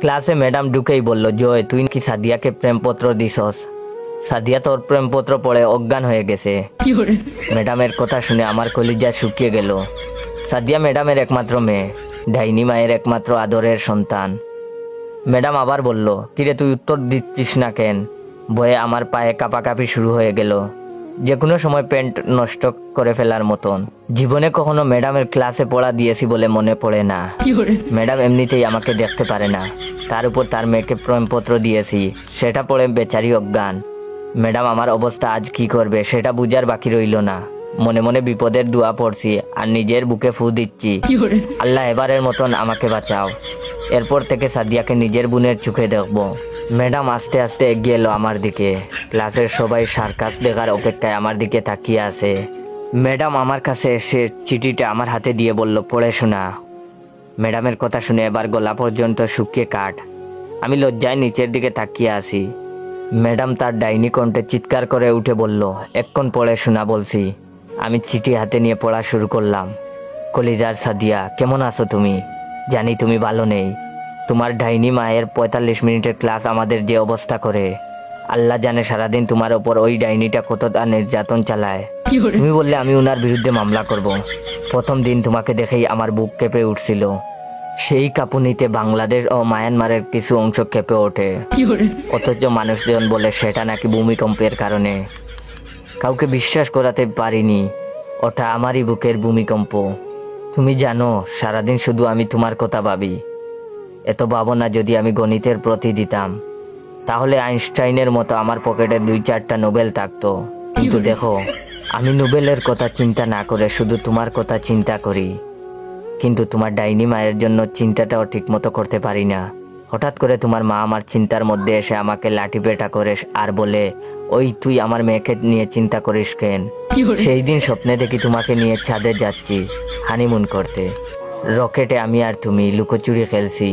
ক্লাসে ম্যাডাম ঢুকেই বলল, জয় তুই কি সাদিয়াকে প্রেমপত্র দিছস? সাদিয়া তোর প্রেমপত্র পড়ে অজ্ঞান হয়ে গেছে। ম্যাডামের কথা শুনে আমার কলিজা শুকিয়ে গেল। সাদিয়া ম্যাডামের একমাত্র মেয়ে, ডাইনি মায়ের একমাত্র আদরের সন্তান। ম্যাডাম আবার বলল, কিরে তুই উত্তর দিচ্ছিস না কেন? ভয়ে আমার পায়ে কাঁপাকাঁপি শুরু হয়ে গেল, যে কোনো সময় প্যান্ট নষ্ট করে ফেলার মতন। জীবনে কখনো ম্যাডামের ক্লাসে পড়া দিয়েছি বলে মনে পড়ে না। ম্যাডাম এমনিতেই আমাকে দেখতে পারে না, তার উপর তার মেয়েকে প্রেমপত্র দিয়েছি, সেটা পড়ে বেচারি অজ্ঞান। ম্যাডাম আমার অবস্থা আজ কি করবে সেটা বুঝার বাকি রইল না। মনে মনে বিপদের দোয়া পড়ছি আর নিজের বুকে ফু দিচ্ছি, আল্লাহ এবারের মতন আমাকে বাঁচাও। এরপর থেকে সাদিয়াকে নিজের বোনের চোখে দেখবো। ম্যাডাম আস্তে আস্তে এগিয়ে এলো আমার দিকে। ক্লাসের সবাই সার্কাস দেখার অপেক্ষায় আমার দিকে তাকিয়ে আছে। ম্যাডাম আমার কাছে এসে চিঠিটা আমার হাতে দিয়ে বলল, পড়ে শোনা। ম্যাডামের কথা শুনে এবার গলা পর্যন্ত শুকিয়ে কাঠ। আমি লজ্জায় নিচের দিকে তাকিয়ে আছি। ম্যাডাম তার ডাইনি কণ্ঠে চিৎকার করে উঠে বলল, এক্ষণ পড়ে শোনা বলছি। আমি চিঠি হাতে নিয়ে পড়া শুরু করলাম। কলিজার সাদিয়া, কেমন আছো তুমি? জানি তুমি ভালো নেই। তোমার ডাইনি মায়ের 45 মিনিটের ক্লাস আমাদের যে অবস্থা করে, আল্লাহ জানে সারাদিন তোমার ওপর ওই ডাইনিটা কতটা নির্যাতন চালায়। তুমি বললে আমি ওনার বিরুদ্ধে মামলা করব। প্রথম দিন তোমাকে দেখেই আমার বুক কেঁপে উঠছিল। সেই কাঁপুনিতে বাংলাদেশ ও মায়ানমারের কিছু অংশ কেঁপে ওঠে, অথচ মানুষজন বলে সেটা নাকি ভূমিকম্পের কারণে। কাউকে বিশ্বাস করাতে পারিনি, ওটা আমারই বুকের ভূমিকম্প। তুমি জানো সারাদিন শুধু আমি তোমার কথা ভাবি। এত ভাবনা যদি আমি গণিতের প্রতি দিতাম, তাহলে আইনস্টাইনের মতো আমার পকেটে 2-4টা নোবেল থাকতো। কিন্তু দেখো, আমি নোবেলের কথা চিন্তা না করে শুধু তোমার কথা চিন্তা করি। কিন্তু তোমার ডাইনি মায়ের জন্য চিন্তাটাও ঠিক মতো করতে পারি না। হঠাৎ করে তোমার মা আমার চিন্তার মধ্যে এসে আমাকে লাঠি পেটা করে আর বলে, ওই তুই আমার মেয়েকে নিয়ে চিন্তা করিস কেন? সেই দিন স্বপ্নে দেখি তোমাকে নিয়ে ছাদে যাচ্ছি হানিমুন করতে। রকেটে আমি আর তুমি লুকোচুরি খেলছি।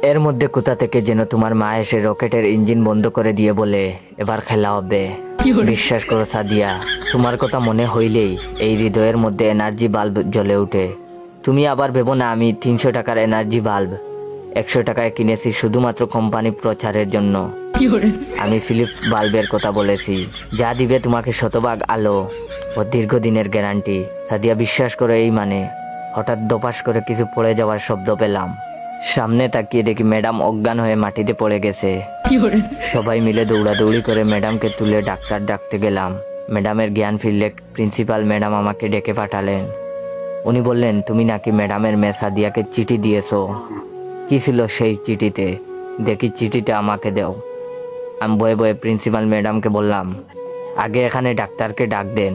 এর মধ্যে কোথা থেকে যেন তোমার মা এসে রকেটের ইঞ্জিন বন্ধ করে দিয়ে বলে, এবার খেলা হবে। বিশ্বাস করো সাদিয়া, তোমার কথা মনে হইলেই এই হৃদয়ের মধ্যে এনার্জি বাল্ব জ্বলে উঠে। তুমি আবার ভেবো না আমি 300 টাকার এনার্জি বাল্ব 100 টাকায় কিনেছি শুধুমাত্র কোম্পানি প্রচারের জন্য। আমি ফিলিপ বাল্বের কথা বলেছি, যা দিবে তোমাকে শতভাগ আলো ও দীর্ঘদিনের গ্যারান্টি। সাদিয়া বিশ্বাস করে এই মানে। হঠাৎ দপাস করে কিছু পড়ে যাওয়ার শব্দ পেলাম। সামনে তাকিয়ে দেখি ম্যাডাম অজ্ঞান হয়ে মাটিতে পড়ে গেছে। সবাই মিলে দৌড়াদৌড়ি করে ম্যাডামকে তুলে ডাক্তার ডাকতে গেলাম। ম্যাডামের জ্ঞান ফিরলে প্রিন্সিপাল ম্যাডাম আমাকে ডেকে পাঠালেন। উনি বললেন, তুমি নাকি ম্যাডামের মেয়ে সাদিয়াকে চিঠি দিয়েছো। কি ছিল সেই চিঠিতে? দেখি চিঠিটা আমাকে দাও। আমি বয়ে বয়ে প্রিন্সিপাল ম্যাডামকে বললাম, আগে এখানে ডাক্তারকে ডাক দেন।